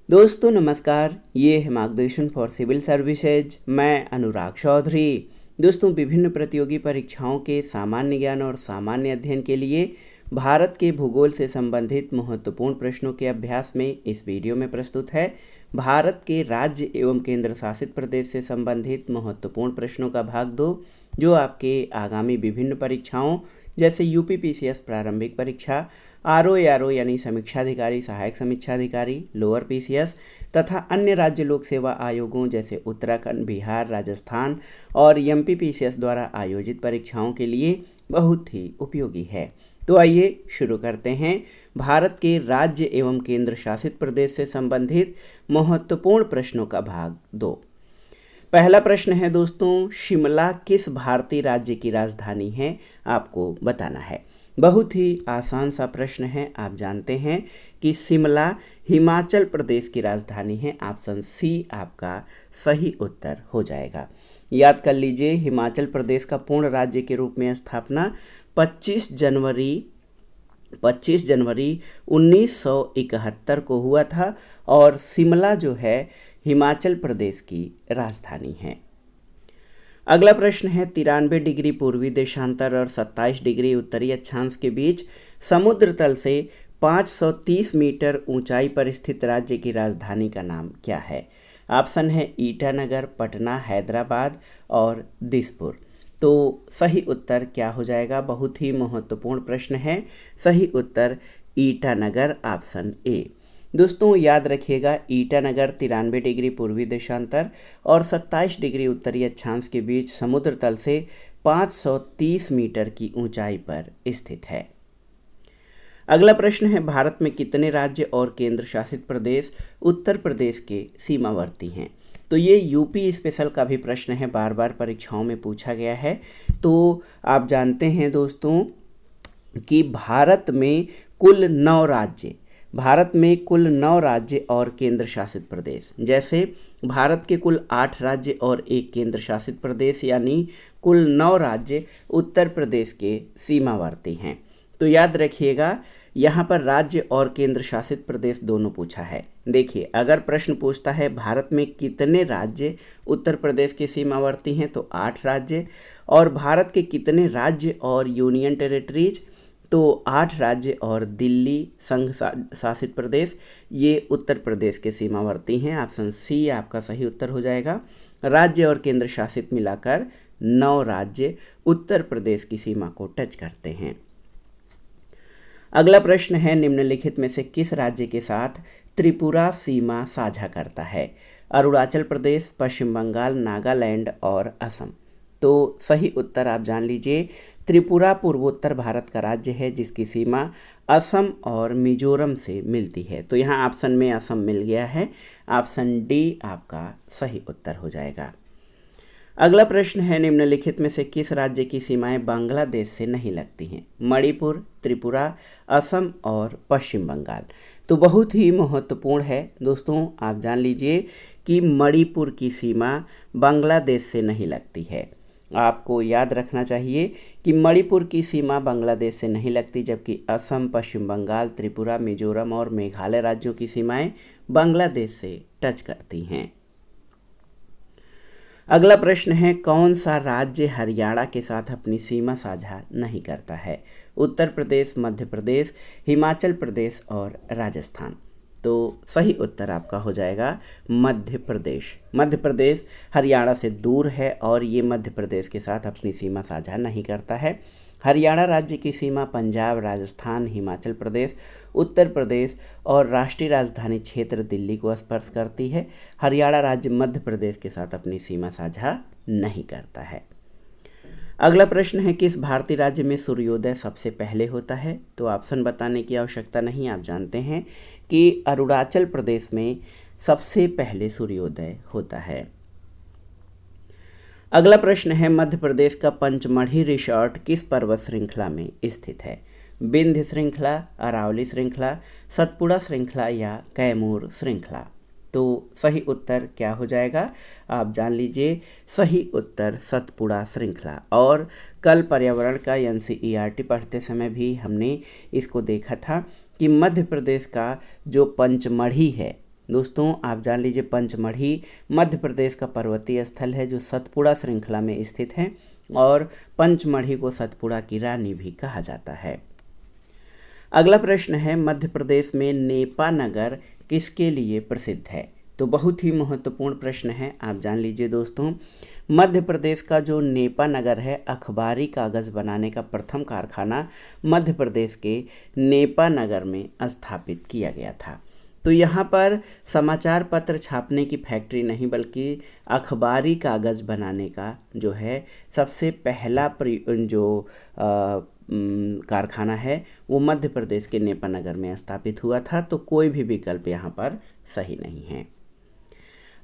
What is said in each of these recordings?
दोस्तों नमस्कार, ये है मार्गदर्शन फॉर सिविल सर्विसेज। मैं अनुराग चौधरी। दोस्तों, विभिन्न प्रतियोगी परीक्षाओं के सामान्य ज्ञान और सामान्य अध्ययन के लिए भारत के भूगोल से संबंधित महत्वपूर्ण प्रश्नों के अभ्यास में इस वीडियो में प्रस्तुत है भारत के राज्य एवं केंद्र शासित प्रदेश से संबंधित महत्वपूर्ण प्रश्नों का भाग 2, जो आपके आगामी विभिन्न परीक्षाओं जैसे यूपीपीसीएस प्रारंभिक परीक्षा, आरओ यानी समीक्षाधिकारी सहायक समीक्षाधिकारी लोअर पीसीएस तथा अन्य राज्य लोक सेवा आयोगों जैसे उत्तराखंड, बिहार, राजस्थान और एमपीपीसीएस द्वारा आयोजित परीक्षाओं के लिए बहुत ही उपयोगी है। तो आइए शुरू करते हैं भारत के राज्य एवं केंद्र शासित प्रदेश से संबंधित महत्वपूर्ण प्रश्नों का भाग 2। पहला प्रश्न है दोस्तों, शिमला किस भारतीय राज्य की राजधानी है? आपको बताना है। बहुत ही आसान सा प्रश्न है। आप जानते हैं कि शिमला हिमाचल प्रदेश की राजधानी है। ऑप्शन सी आपका सही उत्तर हो जाएगा। याद कर लीजिए, हिमाचल प्रदेश का पूर्ण राज्य के रूप में स्थापना 25 जनवरी 1971 को हुआ था और शिमला जो है हिमाचल प्रदेश की राजधानी है। अगला प्रश्न है, 93 डिग्री पूर्वी देशांतर और 27 डिग्री उत्तरी अक्षांश के बीच समुद्र तल से 530 मीटर ऊंचाई पर स्थित राज्य की राजधानी का नाम क्या है? ऑप्शन है ईटानगर, पटना, हैदराबाद और दिसपुर। तो सही उत्तर क्या हो जाएगा? बहुत ही महत्वपूर्ण प्रश्न है। सही उत्तर ईटानगर, ऑप्शन ए। दोस्तों याद रखिएगा, ईटानगर 93 डिग्री पूर्वी देशांतर और 27 डिग्री उत्तरी अक्षांश के बीच समुद्र तल से 530 मीटर की ऊंचाई पर स्थित है। अगला प्रश्न है, भारत में कितने राज्य और केंद्र शासित प्रदेश उत्तर प्रदेश के सीमावर्ती हैं? तो ये यूपी स्पेशल का भी प्रश्न है, बार बार परीक्षाओं में पूछा गया है। तो आप जानते हैं दोस्तों कि भारत में कुल 9 राज्य और केंद्र शासित प्रदेश, जैसे भारत के कुल 8 राज्य और एक केंद्र शासित प्रदेश, यानी कुल 9 राज्य उत्तर प्रदेश के सीमावर्ती हैं। तो याद रखिएगा, यहाँ पर राज्य और केंद्र शासित प्रदेश दोनों पूछा है। देखिए, अगर प्रश्न पूछता है भारत में कितने राज्य उत्तर प्रदेश के सीमावर्ती हैं, तो 8 राज्य, और भारत के कितने राज्य और यूनियन टेरिटरीज, तो 8 राज्य और दिल्ली संघ शासित प्रदेश, ये उत्तर प्रदेश के सीमावर्ती हैं। ऑप्शन सी आपका सही उत्तर हो जाएगा। राज्य और केंद्र शासित मिलाकर 9 राज्य उत्तर प्रदेश की सीमा को टच करते हैं। अगला प्रश्न है, निम्नलिखित में से किस राज्य के साथ त्रिपुरा सीमा साझा करता है? अरुणाचल प्रदेश, पश्चिम बंगाल, नागालैंड और असम। तो सही उत्तर आप जान लीजिए, त्रिपुरा पूर्वोत्तर भारत का राज्य है जिसकी सीमा असम और मिजोरम से मिलती है। तो यहाँ ऑप्शन में असम मिल गया है। ऑप्शन डी आपका सही उत्तर हो जाएगा। अगला प्रश्न है, निम्नलिखित में से किस राज्य की सीमाएं बांग्लादेश से नहीं लगती हैं? मणिपुर, त्रिपुरा, असम और पश्चिम बंगाल। तो बहुत ही महत्वपूर्ण है दोस्तों, आप जान लीजिए कि मणिपुर की सीमा बांग्लादेश से नहीं लगती है। आपको याद रखना चाहिए कि मणिपुर की सीमा बांग्लादेश से नहीं लगती, जबकि असम, पश्चिम बंगाल, त्रिपुरा, मिजोरम और मेघालय राज्यों की सीमाएं बांग्लादेश से टच करती हैं। अगला प्रश्न है, कौन सा राज्य हरियाणा के साथ अपनी सीमा साझा नहीं करता है? उत्तर प्रदेश, मध्य प्रदेश, हिमाचल प्रदेश और राजस्थान। तो सही उत्तर आपका हो जाएगा मध्य प्रदेश। मध्य प्रदेश हरियाणा से दूर है और ये मध्य प्रदेश के साथ अपनी सीमा साझा नहीं करता है। हरियाणा राज्य की सीमा पंजाब, राजस्थान, हिमाचल प्रदेश, उत्तर प्रदेश और राष्ट्रीय राजधानी क्षेत्र दिल्ली को स्पर्श करती है। हरियाणा राज्य मध्य प्रदेश के साथ अपनी सीमा साझा नहीं करता है। अगला प्रश्न है, किस भारतीय राज्य में सूर्योदय सबसे पहले होता है? तो ऑप्शन बताने की आवश्यकता नहीं, आप जानते हैं कि अरुणाचल प्रदेश में सबसे पहले सूर्योदय होता है। अगला प्रश्न है, मध्य प्रदेश का पंचमढ़ी रिसोर्ट किस पर्वत श्रृंखला में स्थित है? विंध्य श्रृंखला, अरावली श्रृंखला, सतपुड़ा श्रृंखला या कैमूर श्रृंखला। तो सही उत्तर क्या हो जाएगा? आप जान लीजिए, सही उत्तर सतपुड़ा श्रृंखला। और कल पर्यावरण का एनसीईआरटी पढ़ते समय भी हमने इसको देखा था कि मध्य प्रदेश का जो पंचमढ़ी है दोस्तों आप जान लीजिए पंचमढ़ी मध्य प्रदेश का पर्वतीय स्थल है जो सतपुड़ा श्रृंखला में स्थित है और पंचमढ़ी को सतपुड़ा की रानी भी कहा जाता है। अगला प्रश्न है मध्य प्रदेश में नेपा नगर किसके लिए प्रसिद्ध है? तो बहुत ही महत्वपूर्ण प्रश्न है, आप जान लीजिए दोस्तों। मध्य प्रदेश का जो नेपा नगर है, अखबारी कागज़ बनाने का प्रथम कारखाना मध्य प्रदेश के नेपा नगर में स्थापित किया गया था। तो यहाँ पर समाचार पत्र छापने की फैक्ट्री नहीं बल्कि अखबारी कागज़ बनाने का जो है सबसे पहला जो कारखाना है वो मध्य प्रदेश के नेपा नगर में स्थापित हुआ था। तो कोई भी विकल्प यहाँ पर सही नहीं है।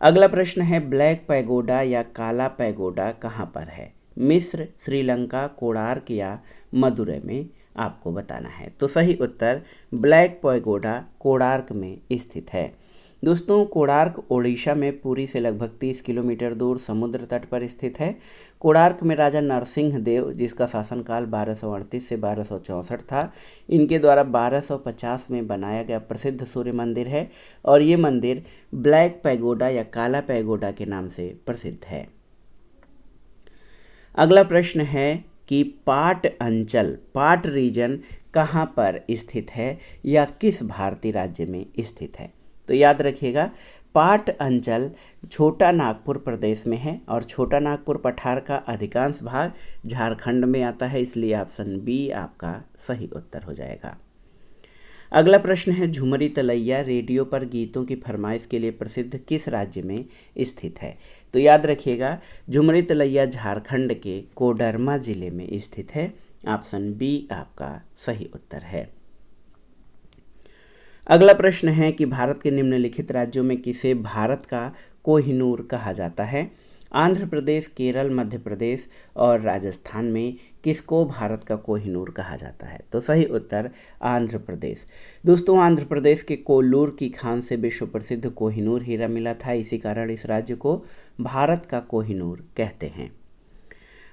अगला प्रश्न है ब्लैक पैगोडा या काला पैगोडा कहाँ पर है? मिस्र, श्रीलंका, कोणार्क या मदुरै में आपको बताना है। तो सही उत्तर ब्लैक पैगोडा कोणार्क में स्थित है। दोस्तों कोणार्क ओडिशा में पुरी से लगभग 30 किलोमीटर दूर समुद्र तट पर स्थित है। कोणार्क में राजा नरसिंह देव, जिसका शासनकाल 1238 से 1264 था, इनके द्वारा 1250 में बनाया गया प्रसिद्ध सूर्य मंदिर है और ये मंदिर ब्लैक पैगोडा या काला पैगोडा के नाम से प्रसिद्ध है। अगला प्रश्न है कि पाट अंचल, पाट रीजन कहाँ पर स्थित है या किस भारतीय राज्य में स्थित है? तो याद रखिएगा पाट अंचल छोटा नागपुर प्रदेश में है और छोटा नागपुर पठार का अधिकांश भाग झारखंड में आता है, इसलिए ऑप्शन बी आपका सही उत्तर हो जाएगा। अगला प्रश्न है झुमरी तलैया रेडियो पर गीतों की फरमाइश के लिए प्रसिद्ध किस राज्य में स्थित है? तो याद रखिएगा झुमरी तलैया झारखंड के कोडरमा जिले में स्थित है, ऑप्शन बी आपका सही उत्तर है। अगला प्रश्न है कि भारत के निम्नलिखित राज्यों में किसे भारत का कोहिनूर कहा जाता है? आंध्र प्रदेश, केरल, मध्य प्रदेश और राजस्थान में किसको भारत का कोहिनूर कहा जाता है? तो सही उत्तर आंध्र प्रदेश। दोस्तों आंध्र प्रदेश के कोल्लूर की खान से विश्व प्रसिद्ध कोहिनूर हीरा मिला था, इसी कारण इस राज्य को भारत का कोहिनूर कहते हैं।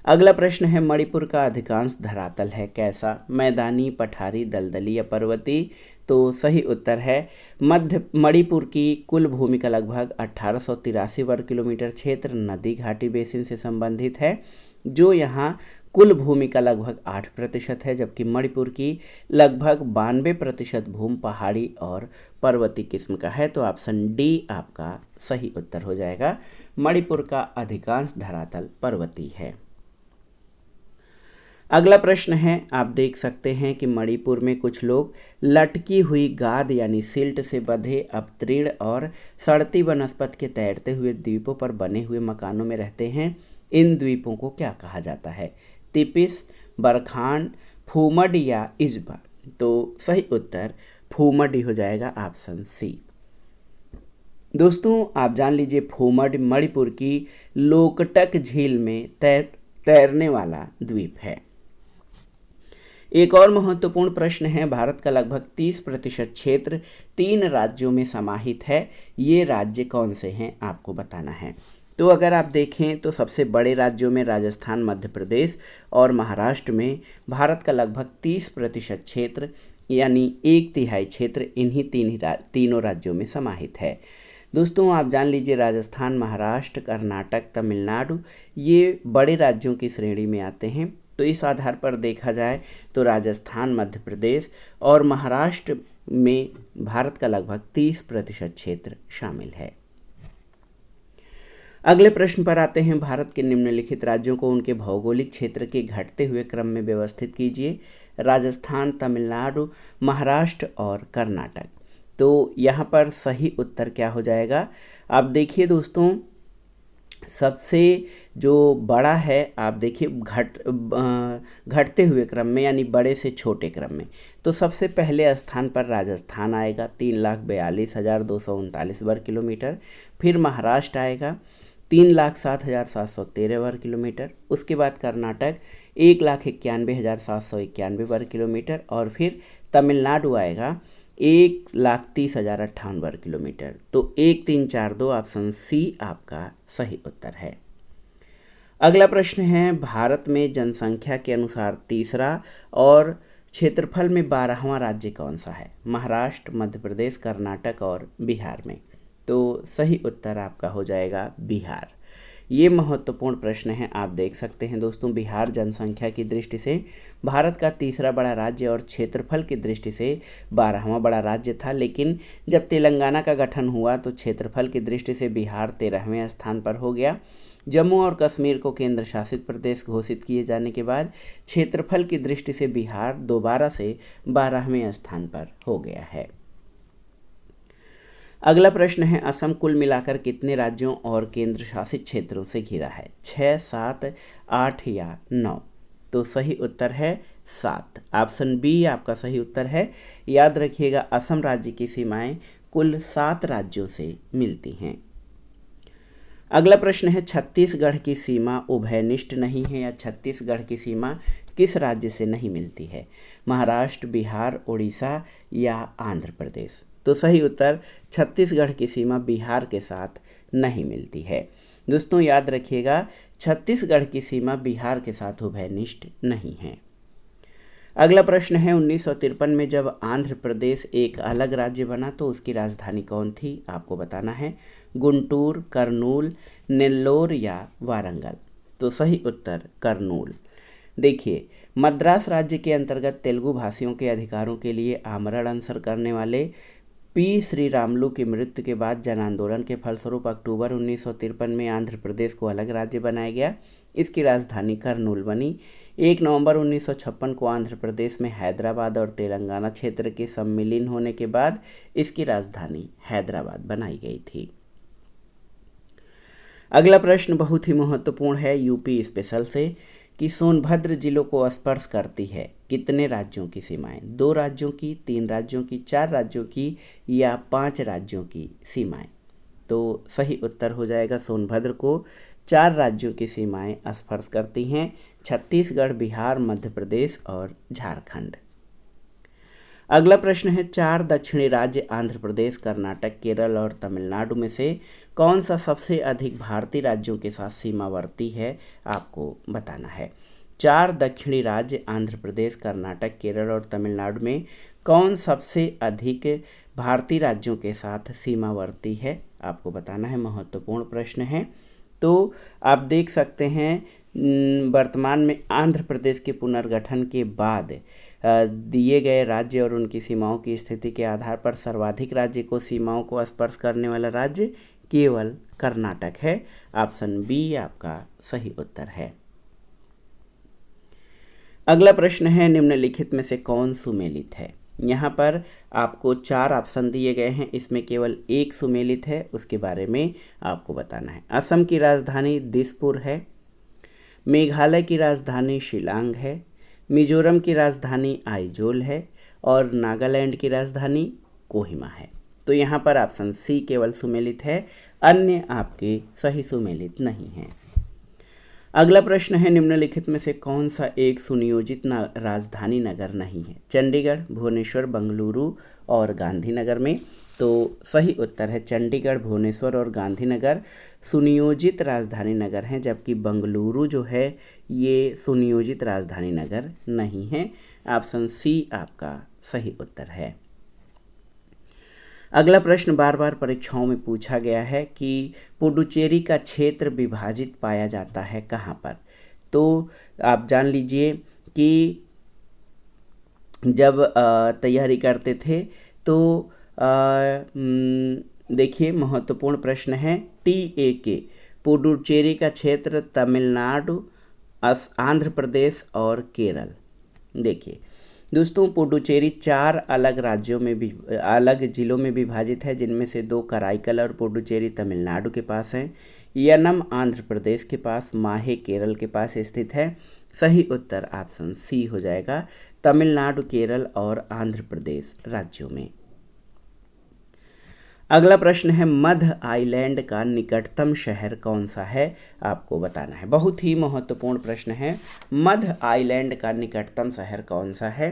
अगला प्रश्न है मणिपुर का अधिकांश धरातल है कैसा? मैदानी, पठारी, दलदली या पर्वतीय? तो सही उत्तर है मध्य मणिपुर की कुल भूमि का लगभग 1883 वर्ग किलोमीटर क्षेत्र नदी घाटी बेसिन से संबंधित है, जो यहाँ कुल भूमि का लगभग 8% है, जबकि मणिपुर की लगभग 92% भूमि पहाड़ी और पर्वतीय किस्म का है। तो ऑप्शन डी आपका सही उत्तर हो जाएगा, मणिपुर का अधिकांश धरातल पर्वतीय है। अगला प्रश्न है, आप देख सकते हैं कि मणिपुर में कुछ लोग लटकी हुई गाद यानी सिल्ट से बंधे अपतृण और सड़ती वनस्पति के तैरते हुए द्वीपों पर बने हुए मकानों में रहते हैं। इन द्वीपों को क्या कहा जाता है? तिपिस, बरखान, फूमड या इज्बा? तो सही उत्तर फूमड ही हो जाएगा, ऑप्शन सी। दोस्तों आप जान लीजिए फूमड मणिपुर की लोकटक झील में तैरने वाला द्वीप है। एक और महत्वपूर्ण प्रश्न है, भारत का लगभग 30% क्षेत्र 3 राज्यों में समाहित है, ये राज्य कौन से हैं आपको बताना है। तो अगर आप देखें तो सबसे बड़े राज्यों में राजस्थान, मध्य प्रदेश और महाराष्ट्र में भारत का लगभग 30% क्षेत्र यानी 1/3 क्षेत्र इन्हीं तीनों राज्यों में समाहित है। दोस्तों आप जान लीजिए राजस्थान, महाराष्ट्र, कर्नाटक, तमिलनाडु ये बड़े राज्यों की श्रेणी में आते हैं। तो इस आधार पर देखा जाए तो राजस्थान, मध्य प्रदेश और महाराष्ट्र में भारत का लगभग 30% क्षेत्र शामिल है। अगले प्रश्न पर आते हैं, भारत के निम्नलिखित राज्यों को उनके भौगोलिक क्षेत्र के घटते हुए क्रम में व्यवस्थित कीजिए। राजस्थान, तमिलनाडु, महाराष्ट्र और कर्नाटक। तो यहाँ पर सही उत्तर क्या हो जाएगा? आप देखिए दोस्तों सबसे जो बड़ा है आप देखिए घटते हुए क्रम में यानी बड़े से छोटे क्रम में, तो सबसे पहले स्थान पर राजस्थान आएगा 3,42,239 वर्ग किलोमीटर। फिर महाराष्ट्र आएगा 3,07,713 वर्ग किलोमीटर। उसके बाद कर्नाटक 1,91,791 वर्ग किलोमीटर और फिर तमिलनाडु आएगा 1,30,058 वर्ग किलोमीटर। तो 1,3,4,2 ऑप्शन सी आपका सही उत्तर है। अगला प्रश्न है, भारत में जनसंख्या के अनुसार तीसरा और क्षेत्रफल में 12वां राज्य कौन सा है? महाराष्ट्र, मध्य प्रदेश, कर्नाटक और बिहार में। तो सही उत्तर आपका हो जाएगा बिहार। ये महत्वपूर्ण प्रश्न है, आप देख सकते हैं दोस्तों। बिहार जनसंख्या की दृष्टि से भारत का तीसरा बड़ा राज्य और क्षेत्रफल की दृष्टि से 12वां बड़ा राज्य था, लेकिन जब तेलंगाना का गठन हुआ तो क्षेत्रफल की दृष्टि से बिहार 13वें स्थान पर हो गया। जम्मू और कश्मीर को केंद्र शासित प्रदेश घोषित किए जाने के बाद क्षेत्रफल की दृष्टि से बिहार दोबारा से 12वें स्थान पर हो गया है। अगला प्रश्न है, असम कुल मिलाकर कितने राज्यों और केंद्र शासित क्षेत्रों से घिरा है? 6, 7, 8 या 9? तो सही उत्तर है 7। ऑप्शन बी आपका सही उत्तर है। याद रखिएगा, असम राज्य की सीमाएं कुल 7 राज्यों से मिलती हैं। अगला प्रश्न है, छत्तीसगढ़ की सीमा उभयनिष्ठ नहीं है, या छत्तीसगढ़ की सीमा किस राज्य से नहीं मिलती है? महाराष्ट्र, बिहार, उड़ीसा या आंध्र प्रदेश? तो सही उत्तर, छत्तीसगढ़ की सीमा बिहार के साथ नहीं मिलती है। दोस्तों याद रखिएगा, छत्तीसगढ़ की सीमा बिहार के साथ उभयनिष्ठ नहीं है। अगला प्रश्न है, 1953 में जब आंध्र प्रदेश एक अलग राज्य बना तो उसकी राजधानी कौन थी? आपको बताना है। गुंटूर, करनूल, नेल्लोर या वारंगल? तो सही उत्तर करनूल। देखिए, मद्रास राज्य के अंतर्गत तेलुगु भाषियों के अधिकारों के लिए आमरण अनशन करने वाले पी श्रीरामुलु की मृत्यु के बाद जन आंदोलन के फलस्वरूप अक्टूबर 1953 में आंध्र प्रदेश को अलग राज्य बनाया गया। इसकी राजधानी करनूल बनी। 1 नवंबर 1956 को आंध्र प्रदेश में हैदराबाद और तेलंगाना क्षेत्र के सम्मिलित होने के बाद इसकी राजधानी हैदराबाद बनाई गई थी। अगला प्रश्न बहुत ही महत्वपूर्ण है यूपी स्पेशल से, कि सोनभद्र जिलों को स्पर्श करती है कितने राज्यों की सीमाएं? 2 राज्यों की, 3 राज्यों की, 4 राज्यों की या 5 राज्यों की सीमाएं? तो सही उत्तर हो जाएगा, सोनभद्र को 4 राज्यों की सीमाएं स्पर्श करती हैं, छत्तीसगढ़, बिहार, मध्य प्रदेश और झारखंड। अगला प्रश्न है, 4 दक्षिणी राज्य आंध्र प्रदेश, कर्नाटक, केरल और तमिलनाडु में से कौन सा सबसे अधिक भारतीय राज्यों के साथ सीमावर्ती है? आपको बताना है। 4 दक्षिणी राज्य आंध्र प्रदेश, कर्नाटक, केरल और तमिलनाडु में कौन सबसे अधिक भारतीय राज्यों के साथ सीमावर्ती है? आपको बताना है। महत्वपूर्ण प्रश्न है। तो आप देख सकते हैं, वर्तमान में आंध्र प्रदेश के पुनर्गठन के बाद दिए गए राज्य और उनकी सीमाओं की स्थिति के आधार पर सर्वाधिक राज्य को सीमाओं को स्पर्श करने वाला राज्य केवल कर्नाटक है। ऑप्शन बी आपका सही उत्तर है। अगला प्रश्न है, निम्नलिखित में से कौन सुमेलित है? यहाँ पर आपको 4 ऑप्शन दिए गए हैं, इसमें केवल एक सुमेलित है, उसके बारे में आपको बताना है। असम की राजधानी दिसपुर है, मेघालय की राजधानी शिलांग है, मिजोरम की राजधानी आइजोल है और नागालैंड की राजधानी कोहिमा है। तो यहाँ पर ऑप्शन सी केवल सुमेलित है, अन्य आपके सही सुमेलित नहीं हैं। अगला प्रश्न है, निम्नलिखित में से कौन सा एक सुनियोजित राजधानी नगर नहीं है? चंडीगढ़, भुवनेश्वर, बेंगलुरु और गांधीनगर में? तो सही उत्तर है चंडीगढ़, भुवनेश्वर और गांधीनगर सुनियोजित राजधानी नगर हैं, जबकि बेंगलुरु जो है ये सुनियोजित राजधानी नगर नहीं है। ऑप्शन सी आपका सही उत्तर है। अगला प्रश्न बार बार परीक्षाओं में पूछा गया है कि पुडुचेरी का क्षेत्र विभाजित पाया जाता है कहाँ पर? तो आप जान लीजिए कि जब तैयारी करते थे तो देखिए, महत्वपूर्ण प्रश्न है। TAK पुडुचेरी का क्षेत्र तमिलनाडु, आंध्र प्रदेश और केरल। देखिए दोस्तों, पुडुचेरी 4 अलग राज्यों में भी अलग जिलों में विभाजित है, जिनमें से 2 कराईकल और पुडुचेरी तमिलनाडु के पास हैं। यनम आंध्र प्रदेश के पास, माहे केरल के पास स्थित है। सही उत्तर ऑप्शन सी हो जाएगा, तमिलनाडु, केरल और आंध्र प्रदेश राज्यों में। अगला प्रश्न है, मध्य आइलैंड का निकटतम शहर कौन सा है? आपको बताना है। बहुत ही महत्वपूर्ण प्रश्न है, मध्य आइलैंड का निकटतम शहर कौन सा है?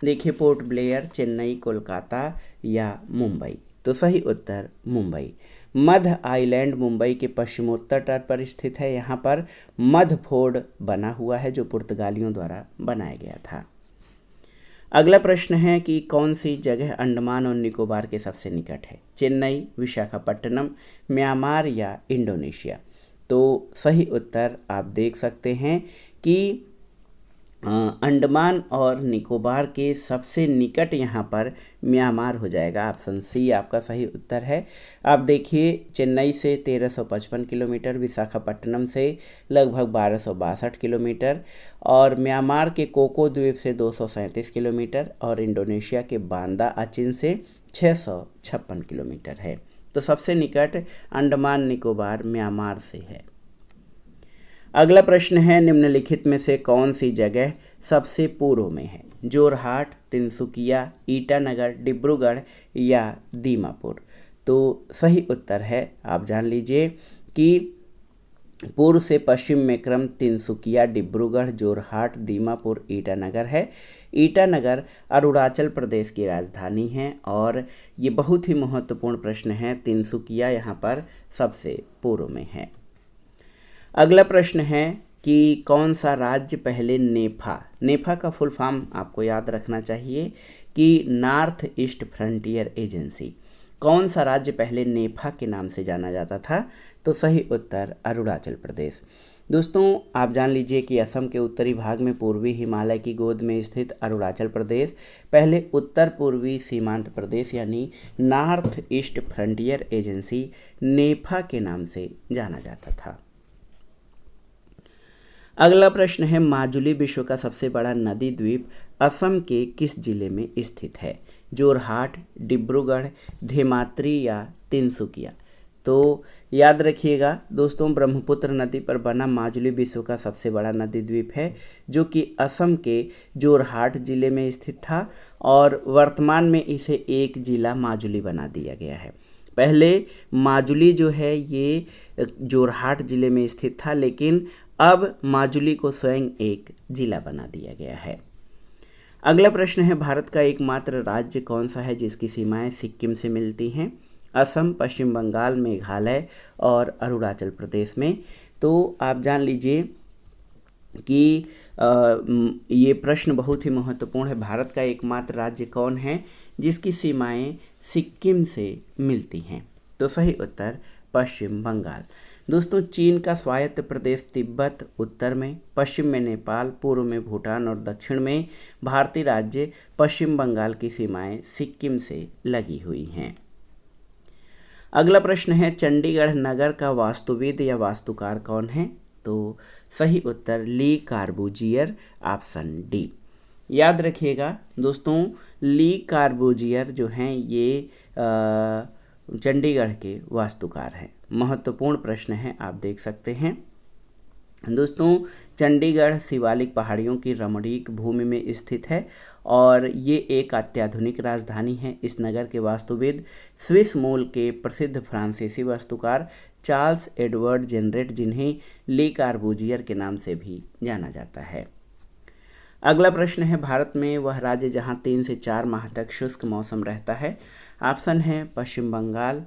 देखिए, पोर्ट ब्लेयर, चेन्नई, कोलकाता या मुंबई? तो सही उत्तर मुंबई। मध्य आइलैंड मुंबई के पश्चिमोत्तर तट पर स्थित है। यहाँ पर मध्य फोर्ट बना हुआ है जो पुर्तगालियों द्वारा बनाया गया था। अगला प्रश्न है कि कौन सी जगह अंडमान और निकोबार के सबसे निकट है? चेन्नई, विशाखापट्टनम, म्यांमार या इंडोनेशिया। तो सही उत्तर आप देख सकते हैं कि अंडमान और निकोबार के सबसे निकट यहाँ पर म्यांमार हो जाएगा। ऑप्शन सी आपका सही उत्तर है। आप देखिए, चेन्नई से 1355 किलोमीटर, विशाखापट्टनम से लगभग 1262 किलोमीटर और म्यांमार के कोको द्वीप से 237 किलोमीटर और इंडोनेशिया के बांदा अचिन से 656 किलोमीटर है। तो सबसे निकट अंडमान निकोबार म्यांमार से है। अगला प्रश्न है, निम्नलिखित में से कौन सी जगह सबसे पूर्व में है? जोरहाट, तिनसुकिया, ईटानगर, डिब्रूगढ़ या दीमापुर। तो सही उत्तर है, आप जान लीजिए कि पूर्व से पश्चिम में क्रम तिनसुकिया, डिब्रूगढ़, जोरहाट, दीमापुर, ईटानगर है। ईटानगर अरुणाचल प्रदेश की राजधानी है और ये बहुत ही महत्वपूर्ण प्रश्न है। तिनसुकिया यहाँ पर सबसे पूर्व में है। अगला प्रश्न है कि कौन सा राज्य पहले नेफा का फुल फॉर्म आपको याद रखना चाहिए कि नॉर्थ ईस्ट फ्रंटियर एजेंसी। कौन सा राज्य पहले नेफा के नाम से जाना जाता था? तो सही उत्तर अरुणाचल प्रदेश। दोस्तों, आप जान लीजिए कि असम के उत्तरी भाग में पूर्वी हिमालय की गोद में स्थित अरुणाचल प्रदेश पहले उत्तर पूर्वी सीमांत प्रदेश यानी नॉर्थ ईस्ट फ्रंटियर एजेंसी नेफा के नाम से जाना जाता था। अगला प्रश्न है, माजुली विश्व का सबसे बड़ा नदी द्वीप असम के किस जिले में स्थित है? जोरहाट, डिब्रूगढ़, धेमात्री या तिनसुकिया। तो याद रखिएगा दोस्तों, ब्रह्मपुत्र नदी पर बना माजुली विश्व का सबसे बड़ा नदी द्वीप है जो कि असम के जोरहाट जिले में स्थित था और वर्तमान में इसे एक जिला माजुली बना दिया गया है। पहले माजुली जो है ये जोरहाट जिले में स्थित था, लेकिन अब माजुली को स्वयं एक जिला बना दिया गया है। अगला प्रश्न है, भारत का एकमात्र राज्य कौन सा है जिसकी सीमाएं सिक्किम से मिलती हैं? असम, पश्चिम बंगाल, मेघालय और अरुणाचल प्रदेश में। तो आप जान लीजिए कि ये प्रश्न बहुत ही महत्वपूर्ण है। भारत का एकमात्र राज्य कौन है जिसकी सीमाएं सिक्किम से मिलती हैं? तो सही उत्तर पश्चिम बंगाल। दोस्तों, चीन का स्वायत्त प्रदेश तिब्बत उत्तर में, पश्चिम में नेपाल, पूर्व में भूटान और दक्षिण में भारतीय राज्य पश्चिम बंगाल की सीमाएं सिक्किम से लगी हुई हैं। अगला प्रश्न है, चंडीगढ़ नगर का वास्तुविद या वास्तुकार कौन है? तो सही उत्तर ली कार्बूजियर, ऑप्शन डी। याद रखिएगा दोस्तों, ली कार्बूजियर जो हैं ये चंडीगढ़ के वास्तुकार हैं। महत्वपूर्ण प्रश्न है, आप देख सकते हैं। दोस्तों, चंडीगढ़ शिवालिक पहाड़ियों की रमणीक भूमि में स्थित है और ये एक अत्याधुनिक राजधानी है। इस नगर के वास्तुविद स्विस मूल के प्रसिद्ध फ्रांसीसी वास्तुकार चार्ल्स एडवर्ड जेनरेट, जिन्हें ली कार्बूजियर के नाम से भी जाना जाता है। अगला प्रश्न है, भारत में वह राज्य जहां 3 से 4 माह तक शुष्क मौसम रहता है? ऑप्शन है पश्चिम बंगाल,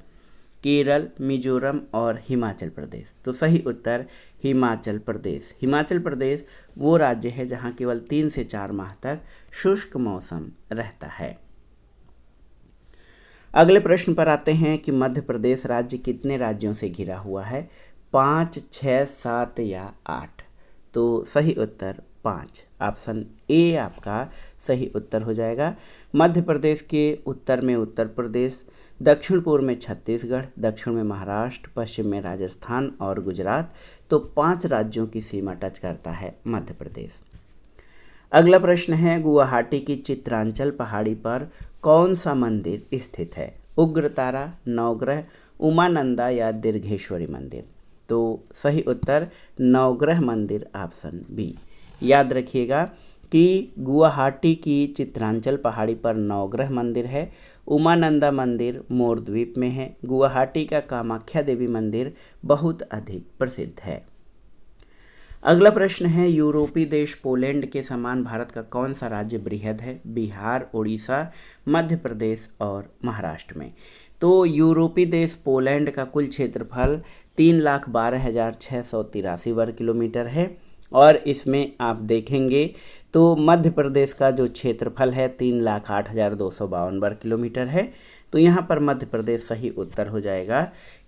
केरल, मिजोरम और हिमाचल प्रदेश। तो सही उत्तर हिमाचल प्रदेश। हिमाचल प्रदेश वो राज्य है जहां केवल 3 से 4 माह तक शुष्क मौसम रहता है। अगले प्रश्न पर आते हैं कि मध्य प्रदेश राज्य कितने राज्यों से घिरा हुआ है? 5, 6, 7 या 8। तो सही उत्तर 5, ऑप्शन ए आपका सही उत्तर हो जाएगा। मध्य प्रदेश के उत्तर में उत्तर प्रदेश, दक्षिण पूर्व में छत्तीसगढ़, दक्षिण में महाराष्ट्र, पश्चिम में राजस्थान और गुजरात। तो 5 राज्यों की सीमा टच करता है मध्य प्रदेश। अगला प्रश्न है, गुवाहाटी की चित्रांचल पहाड़ी पर कौन सा मंदिर स्थित है? उग्रतारा, नवग्रह, उमानंदा या दीर्घेश्वरी मंदिर। तो सही उत्तर नवग्रह मंदिर, ऑप्शन बी। याद रखिएगा कि गुवाहाटी की चित्रांचल पहाड़ी पर नवग्रह मंदिर है। उमानंदा मंदिर मोर द्वीप में है। गुवाहाटी का कामाख्या देवी मंदिर बहुत अधिक प्रसिद्ध है। अगला प्रश्न है, यूरोपीय देश पोलैंड के समान भारत का कौन सा राज्य बृहद है? बिहार, उड़ीसा, मध्य प्रदेश और महाराष्ट्र में। तो यूरोपीय देश पोलैंड का कुल क्षेत्रफल 3,12,683 वर्ग किलोमीटर है और इसमें आप देखेंगे तो मध्य प्रदेश का जो क्षेत्रफल है 3,08,252 वर्ग किलोमीटर है, तो यहाँ पर मध्य प्रदेश सही उत्तर हो जाएगा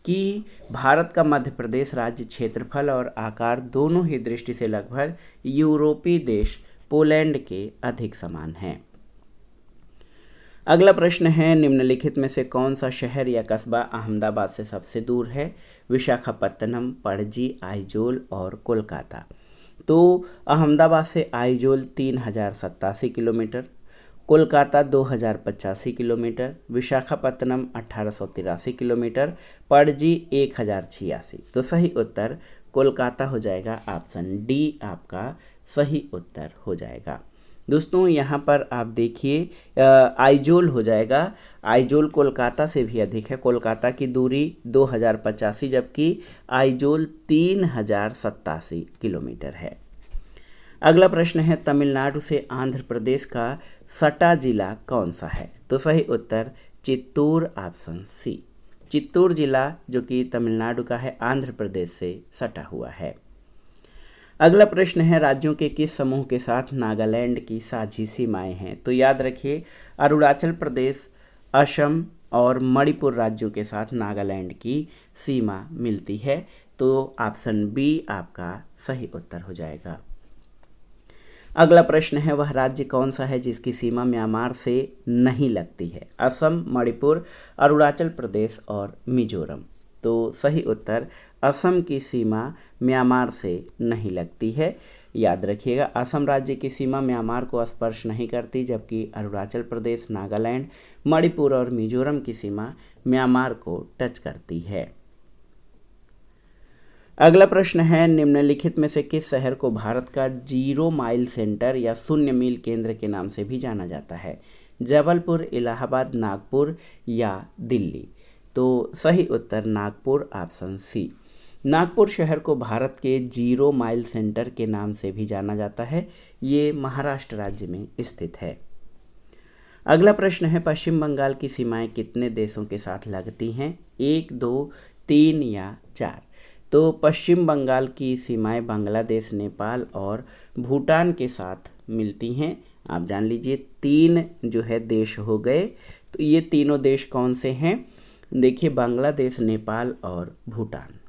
कि भारत का मध्य प्रदेश राज्य क्षेत्रफल और आकार दोनों ही दृष्टि से लगभग यूरोपीय देश पोलैंड के अधिक समान है। अगला प्रश्न है, निम्नलिखित में से कौन सा शहर या कस्बा अहमदाबाद से सबसे दूर है? विशाखापत्तनम, पणजी, आइजोल और कोलकाता। तो अहमदाबाद से Aizawl 3087 kilometre, Kolkata 2085 kilometre, Visakhapatnam 1883 kilometre, Panaji 1086। तो सही उत्तर कोलकाता हो जाएगा। ऑप्शन डी आपका सही उत्तर हो जाएगा। दोस्तों यहाँ पर आप देखिए आइजोल हो जाएगा। आइजोल कोलकाता से भी अधिक है। कोलकाता की दूरी 2085 जबकि आइजोल 3087 किलोमीटर है। अगला प्रश्न है, तमिलनाडु से आंध्र प्रदेश का सटा जिला कौन सा है? तो सही उत्तर चित्तूर, ऑप्शन सी। चित्तूर जिला जो कि तमिलनाडु का है, आंध्र प्रदेश से सटा हुआ है। अगला प्रश्न है, राज्यों के किस समूह के साथ नागालैंड की साझी सीमाएं हैं? तो याद रखिए अरुणाचल प्रदेश, असम और मणिपुर राज्यों के साथ नागालैंड की सीमा मिलती है। तो ऑप्शन बी आपका सही उत्तर हो जाएगा। अगला प्रश्न है, वह राज्य कौन सा है जिसकी सीमा म्यांमार से नहीं लगती है? असम, मणिपुर, अरुणाचल प्रदेश और मिजोरम। तो सही उत्तर असम की सीमा म्यांमार से नहीं लगती है। याद रखिएगा असम राज्य की सीमा म्यांमार को स्पर्श नहीं करती, जबकि अरुणाचल प्रदेश, नागालैंड, मणिपुर और मिजोरम की सीमा म्यांमार को टच करती है। अगला प्रश्न है, निम्नलिखित में से किस शहर को भारत का 0 माइल सेंटर या 0 मील केंद्र के नाम से भी जाना जाता है? जबलपुर, इलाहाबाद, नागपुर या दिल्ली। तो सही उत्तर नागपुर, ऑप्शन सी। नागपुर शहर को भारत के 0 माइल सेंटर के नाम से भी जाना जाता है। ये महाराष्ट्र राज्य में स्थित है। अगला प्रश्न है, पश्चिम बंगाल की सीमाएं कितने देशों के साथ लगती हैं? 1, 2, 3 या 4। तो पश्चिम बंगाल की सीमाएं बांग्लादेश, नेपाल और भूटान के साथ मिलती हैं। आप जान लीजिए 3 जो है देश हो गए। तो ये तीनों देश कौन से हैं? देखिए बांग्लादेश, नेपाल और भूटान।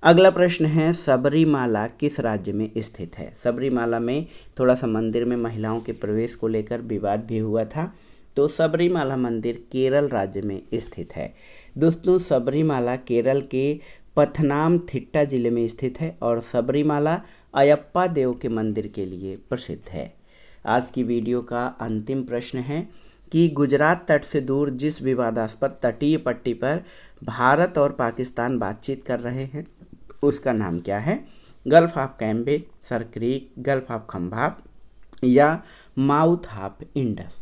अगला प्रश्न है, सबरीमाला किस राज्य में स्थित है? सबरीमाला में थोड़ा सा मंदिर में महिलाओं के प्रवेश को लेकर विवाद भी हुआ था। तो सबरीमाला मंदिर केरल राज्य में स्थित है। दोस्तों सबरीमाला केरल के पथनामथिट्टा जिले में स्थित है और सबरीमाला अयप्पा देव के मंदिर के लिए प्रसिद्ध है। आज की वीडियो का अंतिम प्रश्न है कि गुजरात तट से दूर जिस विवादास्पद तटीय पट्टी पर भारत और पाकिस्तान बातचीत कर रहे हैं उसका नाम क्या है? Gulf of Cambay, sir creek, gulf of Khambhat या माउथ ऑफ इंडस।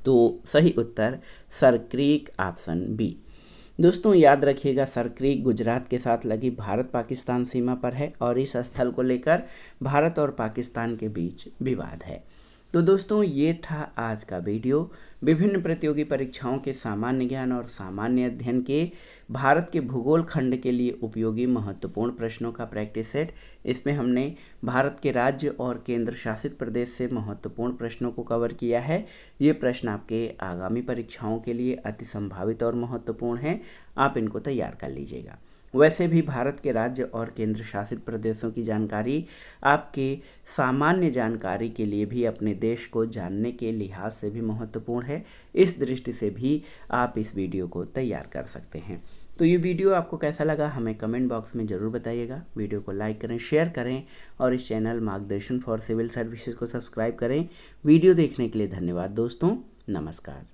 तो सही उत्तर सर क्रीक, ऑप्शन बी। दोस्तों याद रखिएगा सर क्रीक गुजरात के साथ लगी भारत पाकिस्तान सीमा पर है और इस स्थल को लेकर भारत और पाकिस्तान के बीच विवाद है। तो दोस्तों ये था आज का वीडियो। विभिन्न प्रतियोगी परीक्षाओं के सामान्य ज्ञान और सामान्य अध्ययन के भारत के भूगोल खंड के लिए उपयोगी महत्वपूर्ण प्रश्नों का प्रैक्टिस सेट। इसमें हमने भारत के राज्य और केंद्र शासित प्रदेश से महत्वपूर्ण प्रश्नों को कवर किया है। ये प्रश्न आपके आगामी परीक्षाओं के लिए अति संभावित और महत्वपूर्ण हैं। आप इनको तैयार कर लीजिएगा। वैसे भी भारत के राज्य और केंद्र शासित प्रदेशों की जानकारी आपके सामान्य जानकारी के लिए भी अपने देश को जानने के लिहाज से भी महत्वपूर्ण है। इस दृष्टि से भी आप इस वीडियो को तैयार कर सकते हैं। तो ये वीडियो आपको कैसा लगा हमें कमेंट बॉक्स में ज़रूर बताइएगा। वीडियो को लाइक करें, शेयर करें और इस चैनल मार्गदर्शन फॉर सिविल सर्विसेज को सब्सक्राइब करें। वीडियो देखने के लिए धन्यवाद दोस्तों। नमस्कार।